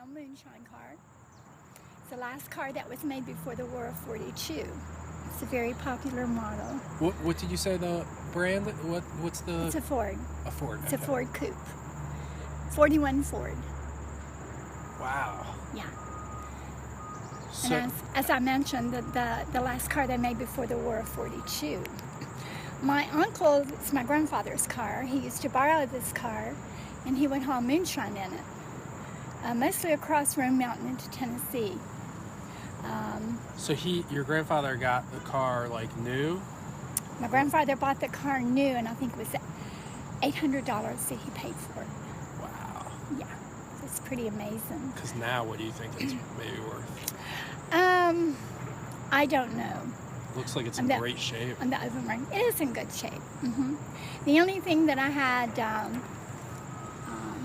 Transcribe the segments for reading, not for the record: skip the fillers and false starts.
moonshine car. It's the last car that was made before the War of 42. It's a very popular model. What did you say the brand? What's the? It's a Ford. A Ford. It's a Ford Coupe. 41 Ford. Wow. Yeah. So, And as I mentioned, the last car they made before the War of 42. My uncle, it's my grandfather's car. He used to borrow this car, and he would haul moonshine in it, mostly across Roan Mountain into Tennessee. so your grandfather got the car like new? My grandfather bought the car new, and I think it was $800 that he paid for it. Wow. Yeah, it's pretty amazing. Because now, what do you think it's maybe worth? I don't know. Looks like it's in great shape. On the oven ring, it is in good shape. The only thing that I had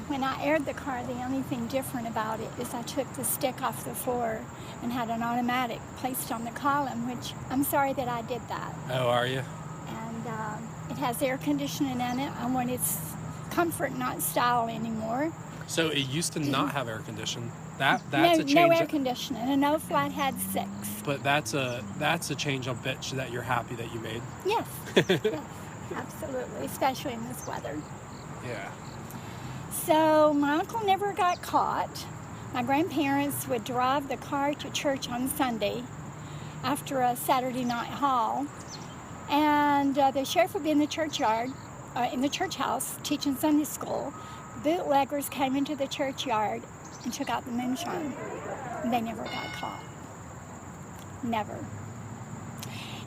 when I aired the car, the only thing different about it is I took the stick off the floor and had an automatic placed on the column, which I'm sorry that I did that. Oh, are you? And it has air conditioning in it. I want its comfort, not style anymore. So it used to not have air conditioning. That's no, a change. No air conditioning, and no flathead 6. But that's a change I'll bet you that you're happy that you made. Yes, yes, absolutely, especially in this weather. Yeah. So my uncle never got caught. My grandparents would drive the car to church on Sunday after a Saturday night haul, and the sheriff would be in the churchyard, in the church house, teaching Sunday school. Bootleggers came into the churchyard and took out the moonshine. They never got caught. Never.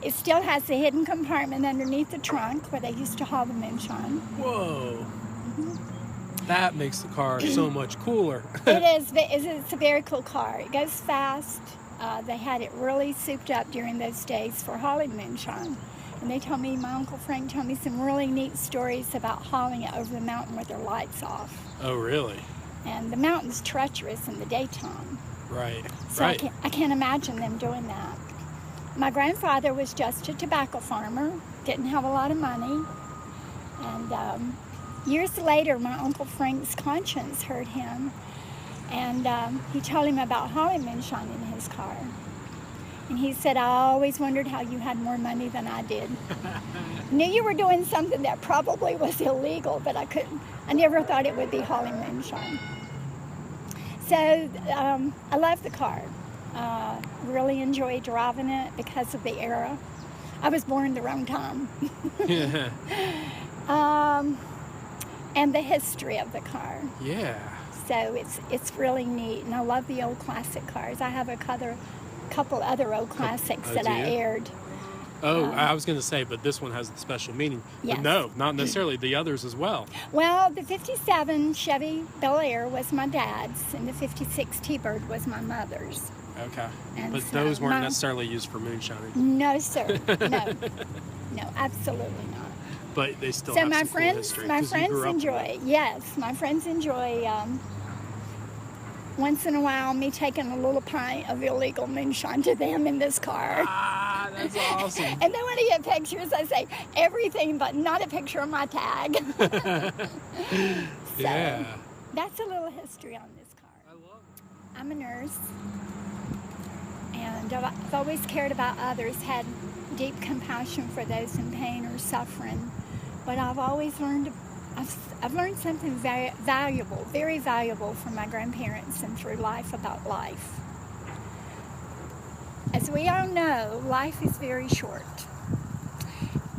It still has the hidden compartment underneath the trunk where they used to haul the moonshine. Whoa. That makes the car so much cooler. It is. It's a very cool car. It goes fast. They had it really souped up during those days for hauling moonshine. And they told me, my Uncle Frank told me some really neat stories about hauling it over the mountain with their lights off. Oh, really? And the mountain's treacherous in the daytime. Right. So right. I can't imagine them doing that. My grandfather was just a tobacco farmer, didn't have a lot of money. And years later, my Uncle Frank's conscience hurt him. And he told him about hauling moonshine in his car. And he said, I always wondered how you had more money than I did. Knew you were doing something that probably was illegal, but I never thought it would be hauling moonshine. So I love the car. Really enjoy driving it because of the era. I was born the wrong time. And the history of the car. Yeah. So it's really neat, and I love the old classic cars. I have a couple other old classics that I aired. Oh, I was going to say, but this one has a special meaning. Yes. But no, not necessarily. The others as well. Well, the 57 Chevy Bel Air was my dad's, and the 56 T-Bird was my mother's. Okay. And but so those weren't necessarily used for moonshining. No, sir. No, absolutely not. But they still so have my some friends, cool history. my friends enjoy. Yes, my friends enjoy. Once in a while, me taking a little pint of illegal moonshine to them in this car. Ah, that's awesome. And then when I get pictures, I say everything but not a picture of my tag. Yeah. That's a little history on this car. I love it. I'm a nurse, and I've always cared about others, had deep compassion for those in pain or suffering. But I've always learned, I've learned something very valuable from my grandparents and through life about life. As we all know, life is very short.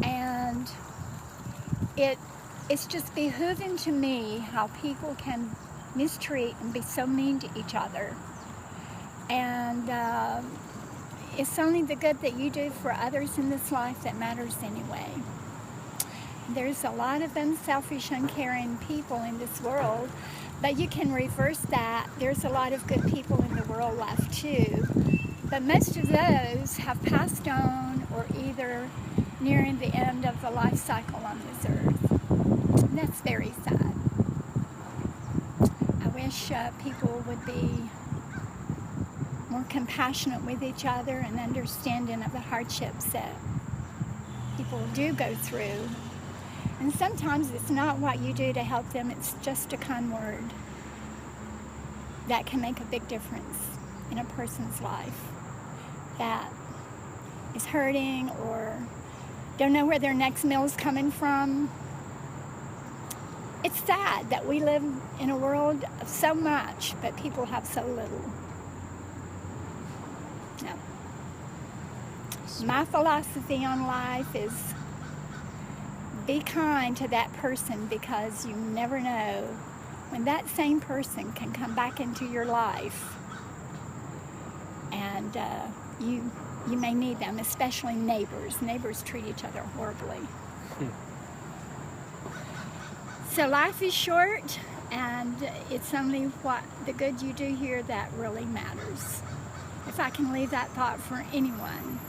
And it's just behooving to me how people can mistreat and be so mean to each other. And it's only the good that you do for others in this life that matters anyway. There's a lot of unselfish, uncaring people in this world, but you can reverse that. There's a lot of good people in the world left too, but most of those have passed on or either nearing the end of the life cycle on this earth. And that's very sad. I wish people would be more compassionate with each other and understanding of the hardships that people do go through. And sometimes it's not what you do to help them, it's just a kind word. that can make a big difference in a person's life that is hurting or don't know where their next meal is coming from. It's sad that we live in a world of so much, but people have so little. No. My philosophy on life is be kind to that person, because you never know when that same person can come back into your life, and you may need them, especially neighbors. Neighbors treat each other horribly. So life is short, and it's only what the good you do here that really matters. If I can leave that thought for anyone,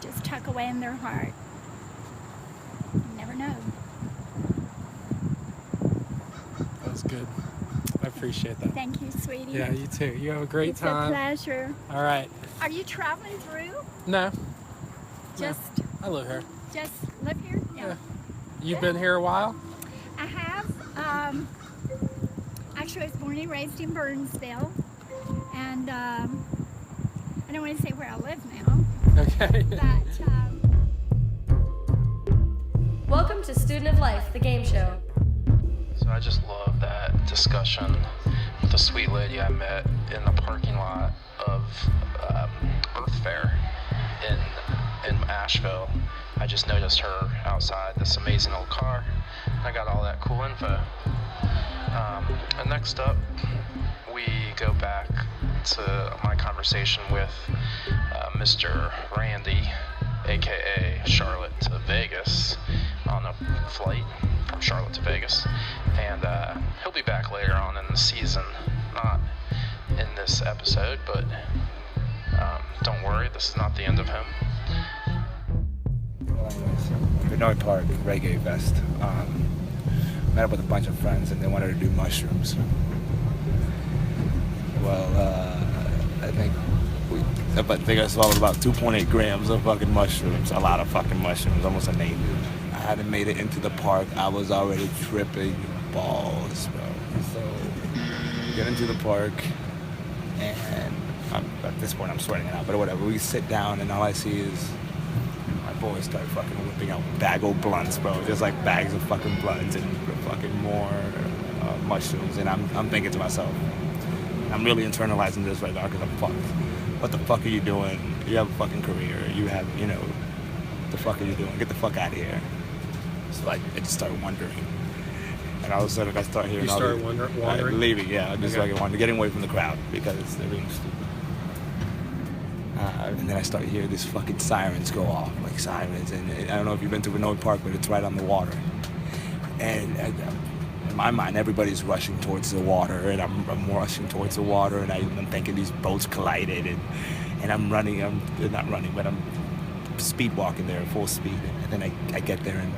just tuck away in their heart. You never know. That was good. I appreciate that. Thank you, sweetie. Yeah, you too. You have a great time. It's a pleasure. All right. Are you traveling through? No. Just I live here. Just live here? Yeah. You've been here a while? I have. Actually, I was born and raised in Burnsville, and I don't want to say where I live now. Okay. But welcome to Student of Life, the game show. So I just love that discussion with a sweet lady I met in the parking lot of Earth Fair in Asheville. I just noticed her outside this amazing old car. I got all that cool info. And next up, we go back to my conversation with Mr. Randy, aka Charlotte to Vegas, on a flight from Charlotte to Vegas. And he'll be back later on in the season, not in this episode, but don't worry, this is not the end of him. Benoit Park Reggae Fest. Met up with a bunch of friends and they wanted to do mushrooms. Well, I think I swallowed about 2.8 grams of fucking mushrooms. A lot of fucking mushrooms, almost a native. I hadn't made it into the park. I was already tripping balls, bro. So, we get into the park and at this point I'm sweating it out, but whatever. We sit down and all I see is my boys start fucking whipping out bag of blunts, bro. Just like bags of fucking blunts and fucking more mushrooms. And I'm thinking to myself, I'm really internalizing this right now because I'm fucked. What the fuck are you doing? You have a fucking career. You have, what the fuck are you doing? Get the fuck out of here. So like, I just started wondering. And all of a sudden I start hearing You started wandering? Leaving, yeah. Just okay. like getting away from the crowd because they're being stupid. And then I start hearing these fucking sirens go off, like sirens. And I don't know if you've been to Benoit Park, but it's right on the water. And in my mind, everybody's rushing towards the water, and I'm rushing towards the water, and I'm thinking these boats collided, and I'm running. I'm not running, but I'm speed walking there, full speed. And then I get there, and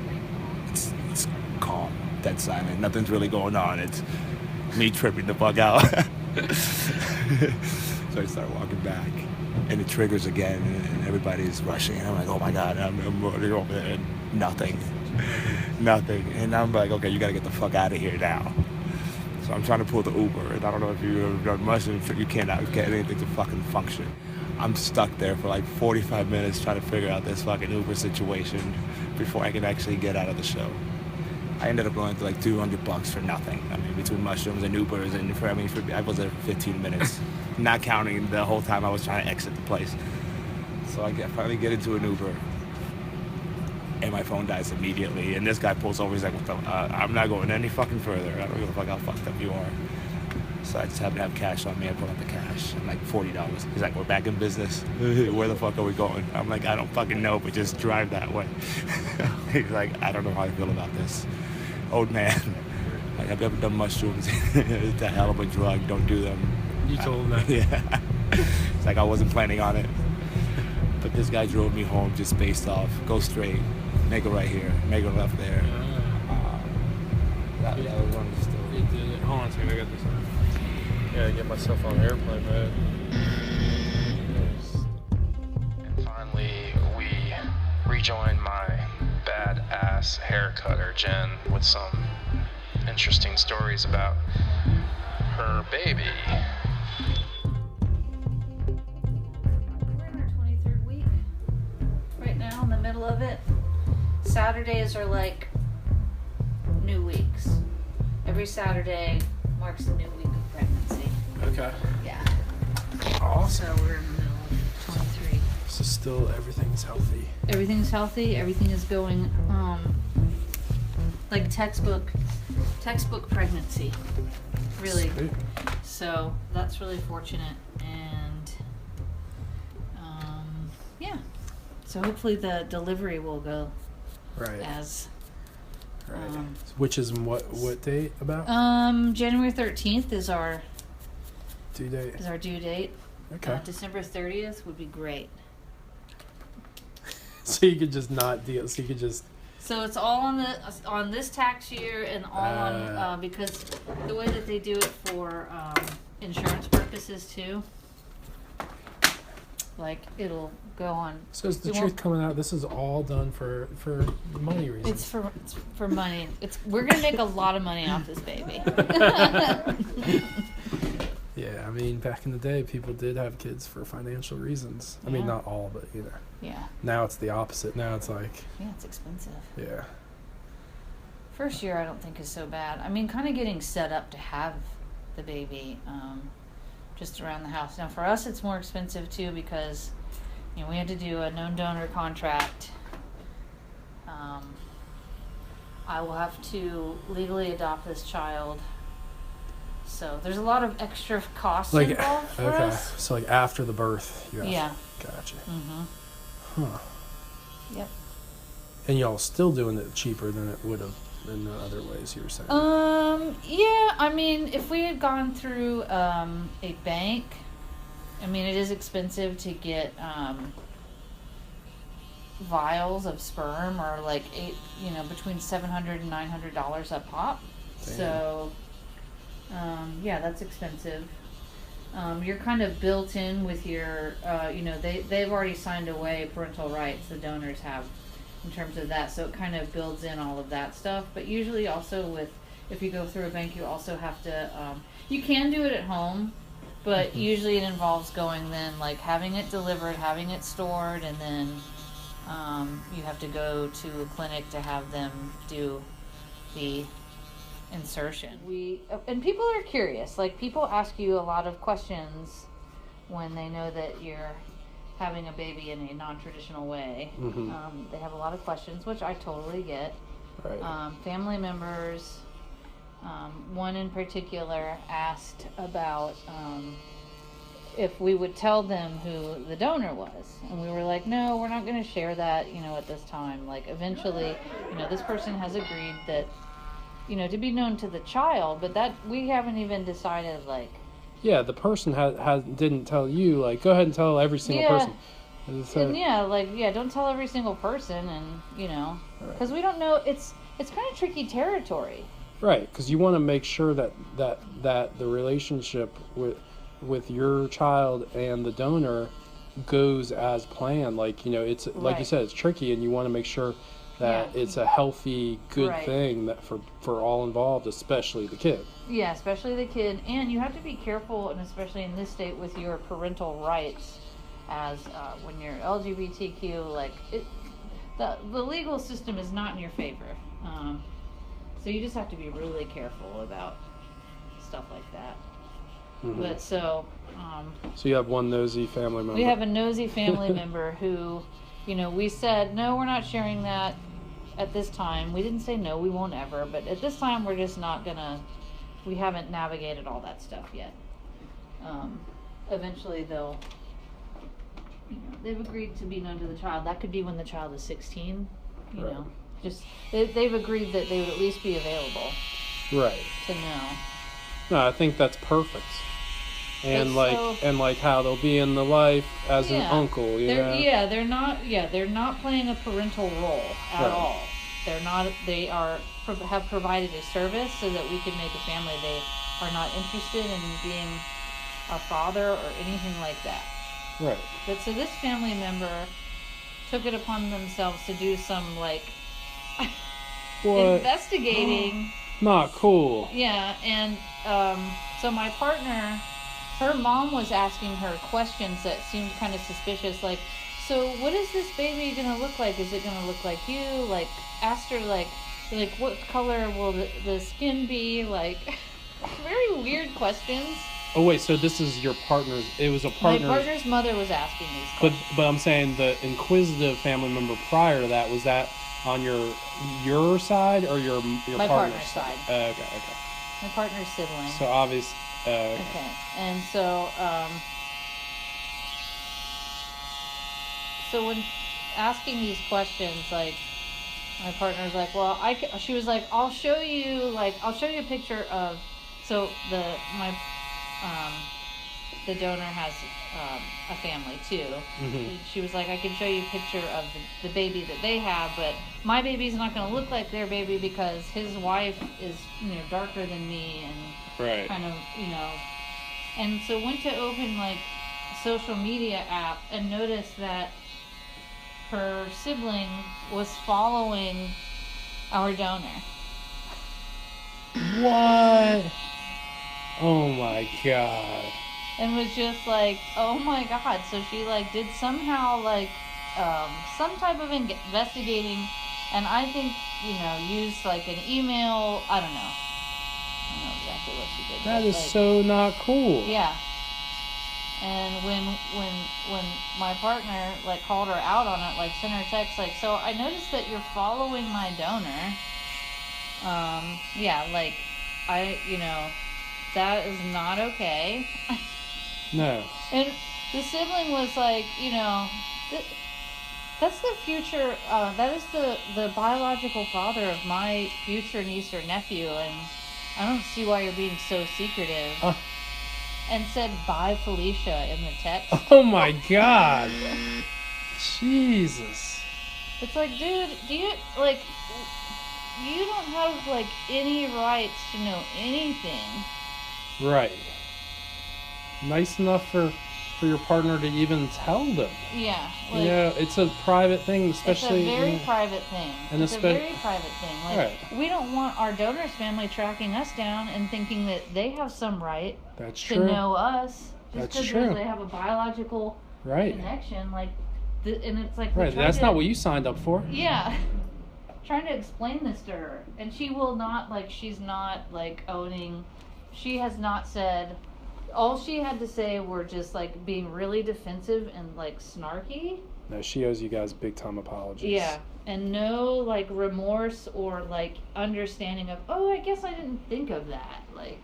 it's calm, dead silent. Nothing's really going on. It's me tripping the fuck out. So I start walking back. And it triggers again, and everybody's rushing, and I'm like, oh my god, I'm running over there, and nothing. And I'm like, okay, you gotta get the fuck out of here now. So I'm trying to pull the Uber, and I don't know if you've ever done mushrooms, you cannot get anything to fucking function. I'm stuck there for like 45 minutes trying to figure out this fucking Uber situation before I can actually get out of the show. I ended up going to like $200 for nothing. I mean, between mushrooms and Ubers, and I was there for 15 minutes, not counting the whole time I was trying to exit the place. So I finally get into an Uber, and my phone dies immediately. And this guy pulls over. He's like, "What the? I'm not going any fucking further. I don't give a fuck how fucked up you are." So I just happen to have cash on me. I pull out the cash. I'm like, $40. He's like, "We're back in business. Where the fuck are we going?" I'm like, "I don't fucking know, but just drive that way." He's like, "I don't know how I feel about this. Old man, like, I've never done mushrooms. It's a hell of a drug. Don't do them." You told him that? Yeah. It's like I wasn't planning on it. But this guy drove me home just based off, go straight, make a right here, make a left there. That was one of the stories. Hold on a second, I got this on. Gotta get myself on airplane mode. And finally, we rejoined my badass hair cutter, Jen, with some interesting stories about her baby. We're in our 23rd week right now, in the middle of it. Saturdays are like new weeks. Every Saturday marks a new week of pregnancy. Okay. Yeah. Awesome. So we're in the middle of 23. So still everything's healthy. Everything's healthy. Everything is going like textbook pregnancy. Really. Sweet. So that's really fortunate, and yeah. So hopefully the delivery will go Right. as Right. Which is what date about? January 13th is our Due date. due date. Okay. December 30th would be great. So you could just not deal. So you could just. So it's all on this tax year, and all on because the way that they do it for insurance purposes too. Like it'll go on. So is the it truth won't- coming out? This is all done for money reasons. It's for money. We're gonna make a lot of money off this baby. Yeah, I mean, back in the day, people did have kids for financial reasons. I mean, Yeah. not all, but you know. Yeah. Now it's the opposite. Now it's like, Yeah, it's expensive. yeah. First year I don't think is so bad. I mean, kind of getting set up to have the baby just around the house. Now for us it's more expensive too because we had to do a known donor contract. I will have to legally adopt this child. So there's a lot of extra costs Like, involved for okay. us. So like after the birth, you have. Yeah. Gotcha. Mm-hmm. Huh. Yep. And y'all still doing it cheaper than it would have in the other ways you were saying. Yeah, I mean, if we had gone through a bank, I mean, it is expensive to get vials of sperm, or like between $700 and $900 a pop. Damn. So, yeah, that's expensive. You're kind of built in with your, they've already signed away parental rights, the donors have, in terms of that, so it kind of builds in all of that stuff. But usually also if you go through a bank, you also have to, you can do it at home, but usually it involves going then, like having it delivered, having it stored, and then you have to go to a clinic to have them do the insertion. And people are curious, like people ask you a lot of questions when they know that you're having a baby in a non-traditional way. Mm-hmm. They have a lot of questions, which I totally get. Right. Family members, one in particular asked about if we would tell them who the donor was, and we were like, no, we're not going to share that at this time. Like eventually this person has agreed that to be known to the child, but that we haven't even decided, like. Yeah, the person didn't tell you, like, go ahead and tell every single person. And don't tell every single person, and because we don't know, it's kind of tricky territory. Right, because you want to make sure that the relationship with your child and the donor goes as planned. Like, it's like you said, it's tricky, and you want to make sure that it's a healthy, good thing that for all involved, especially the kid. Yeah, especially the kid, and you have to be careful, and especially in this state, with your parental rights, as when you're LGBTQ, like the legal system is not in your favor. So you just have to be really careful about stuff like that. Mm-hmm. But so you have one nosy family member. We have a nosy family member who, we said, no, we're not sharing that at this time. We didn't say no, we won't ever, but at this time we're just not gonna, we haven't navigated all that stuff yet. Eventually they've agreed to be known to the child. That could be when the child is 16, you know. Just they've agreed that they would at least be available. Right. To know. No, I think that's perfect. And how they'll be in the life as an uncle, they're not playing a parental role at all. They have provided a service so that we can make a family. They are not interested in being a father or anything like that. Right. But so this family member took it upon themselves to do some investigating Not cool. Yeah, and so my partner, her mom was asking her questions that seemed kind of suspicious, like, so what is this baby gonna look like? Is it gonna look like you? Like, asked her, like what color will the skin be? Like, very weird questions. Oh wait, so this is your partner's? It was a partner. My partner's mother was asking these questions. But I'm saying the inquisitive family member prior to that, was that on your side or your my partner's side? side. Okay. My partner's sibling. So obvious. Okay, and so so when asking these questions, like, my partner's like, well, she was like, I'll show you a picture of, so the donor has a family too. Mm-hmm. She was like, I can show you a picture of the baby that they have, but my baby's not going to look like their baby because his wife is, darker than me and Right. kind of, and so went to open like a social media app and noticed that her sibling was following our donor. What? Oh my god. And was just like, oh my god. So she like did somehow like some type of investigating, and I think, used like an email. I don't know exactly what she did. That but, is like, so not cool. Yeah. And when my partner like called her out on it, like sent her a text like, so I noticed that you're following my donor. Yeah, like that is not okay. No. And the sibling was like, that's the future, that is the biological father of my future niece or nephew, and I don't see why you're being so secretive. And said, "Bye, Felicia," in the text. Oh my god. Jesus. It's like, dude, you don't have like any rights to know anything. Right. Nice enough for your partner to even tell them. Yeah. Like, it's a private thing, especially. It's a very private thing. And it's a very private thing. Like, right. We don't want our donor's family tracking us down and thinking that they have some right That's to true. know us. Just That's because true. they have a biological connection. Like, and it's like... Right, that's not what you signed up for. Yeah. Trying to explain this to her. And she will not, like, she's not, like, owning... She has not said... All she had to say were just, like, being really defensive and, like, snarky. No, she owes you guys big time apologies. Yeah. And no, like, remorse or, like, understanding of, oh, I guess I didn't think of that. Like...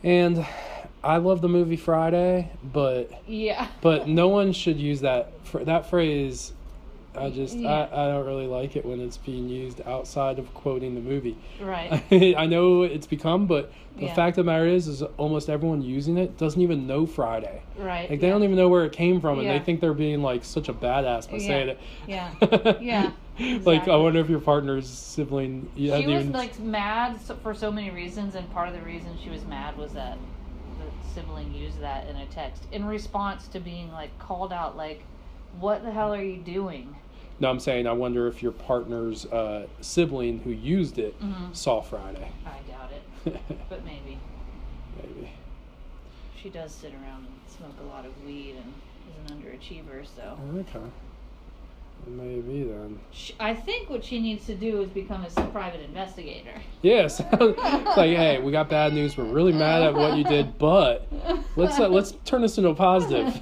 And I love the movie Friday, but... Yeah. But no one should use that phrase. I Yeah. I don't really like it when it's being used outside of quoting the movie. Right. I know it's become, but the Yeah. fact of the matter is almost everyone using it doesn't even know Friday. Right. Like, they don't even know where it came from, and Yeah. they think they're being, like, such a badass by saying it. Yeah. Yeah. Like, Exactly. I wonder if your partner's sibling... She was, like, mad for so many reasons, and part of the reason she was mad was that the sibling used that in a text in response to being, like, called out, like, what the hell are you doing? No, I'm saying I wonder if your partner's sibling who used it Mm-hmm. saw Friday. I doubt it, but maybe. Maybe. She does sit around and smoke a lot of weed and is an underachiever, so... Okay. Maybe then. I think what she needs to do is become a private investigator. Yes. Like, hey, we got bad news. We're really mad at what you did, but let's turn this into a positive.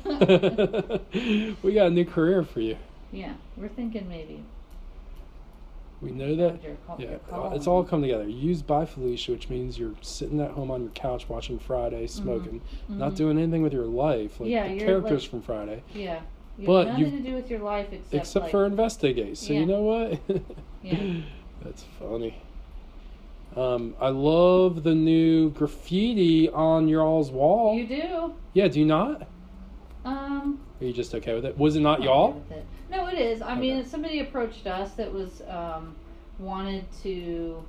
We got a new career for you. Yeah, we're thinking maybe. We know that. Your Yeah, call. it's all come together. Use By Felicia, which means you're sitting at home on your couch watching Friday, smoking, not doing anything with your life, like Yeah, the you're characters like- from Friday. Yeah. You But have nothing to do with your life except like, for investigate. So Yeah. you know what? Yeah. That's funny. I love the new graffiti on your all's wall. You do. Yeah, do you not? Are Are you just okay with it? Was it not y'all? No, it is. I mean, Okay. somebody approached us that was wanted to,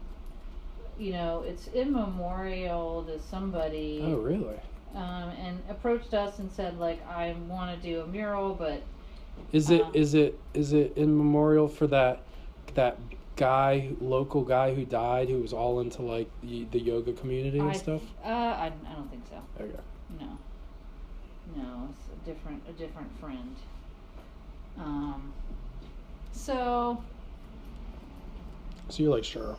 it's in memorial to somebody. Oh, really? And approached us and said, like, I want to do a mural, but Is it in memorial for that local guy who died, who was all into like the yoga community and stuff? I don't think so. Okay. No, it's a different friend. So you're like, sure,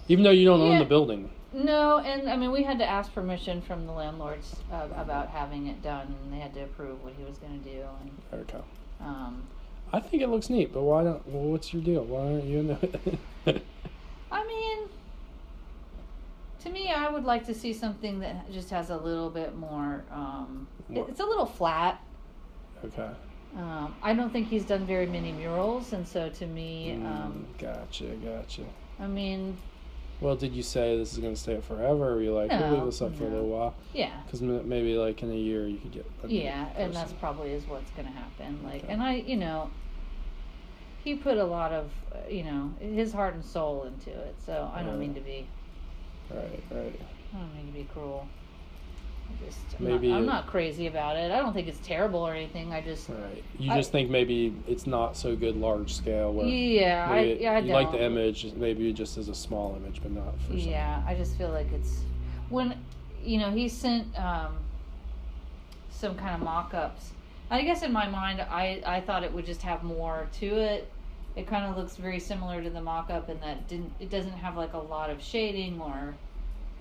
even though you don't own Yeah. the building. No, and I mean we had to ask permission from the landlords about having it done, and they had to approve what he was going to do. And Okay. I I think it looks neat, but why don't? Well, what's your deal? Why aren't you in it? mean, to me, I would like to see something that just has a little bit more. It's a little flat. Okay. I don't think he's done very many murals, and so to me, Gotcha. I mean, Well, did you say this is going to stay up forever, or were you like, we'll leave this up for a little while? yeah. Because maybe like in a year you could get a new Yeah, and person. that's probably is what's going to happen. Like, Okay. and he put a lot of, his heart and soul into it. So I don't mean to be, Right. I don't mean to be cruel. Maybe I'm not crazy about it. I don't think it's terrible or anything. I just, Right. You just think maybe it's not so good large scale. Where yeah, I maybe don't. you like the image, maybe just as a small image, but not for something. Yeah, I just feel like it's when he sent some kind of mock-ups. I guess in my mind, I thought it would just have more to it. It kind of looks very similar to the mock-up in that it doesn't have like a lot of shading or,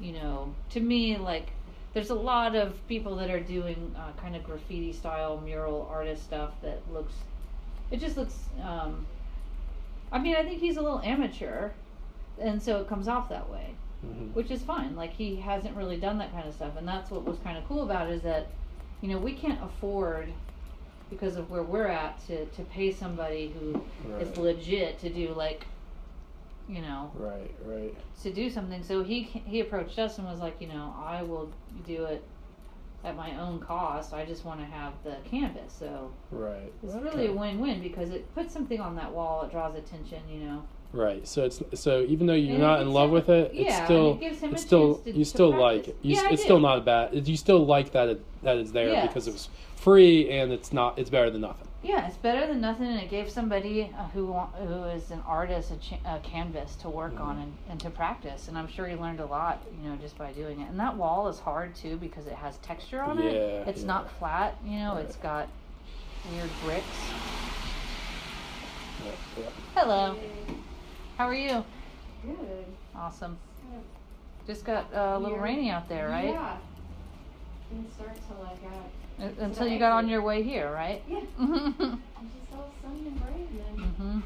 to me, like there's a lot of people that are doing kind of graffiti style mural artist stuff that just looks. I mean, I think he's a little amateur, and so it comes off that way. Mm-hmm. Which is fine. Like he hasn't really done that kind of stuff, and that's what was kind of cool about it is that, we can't afford, because of where we're at, to pay somebody who is Right. legit to do Right. to do something. So he approached us and was like, I will do it at my own cost. I just want to have the canvas. So Right. it's really a win-win because it puts something on that wall. It draws attention. Right. So even though you're And it not in gives love him- with it, yeah, it's and still it gives him a it's still chance to- you to still like practice. it. Yeah, I It's do. still not bad. You still like that it's there Yes. because it was free and it's better than nothing. Yeah, it's better than nothing, and it gave somebody who is an artist a canvas to work on and to practice. And I'm sure he learned a lot, just by doing it. And that wall is hard too because it has texture on it. Yeah, It's yeah. not flat, Right. It's got weird bricks. Yeah. Hello. How are you? Good. Awesome. Just got a little rainy out there, right? Yeah. Didn't start till I got. Until you got on your way here, right? Yeah. I just saw sun and rain and then. Mhm.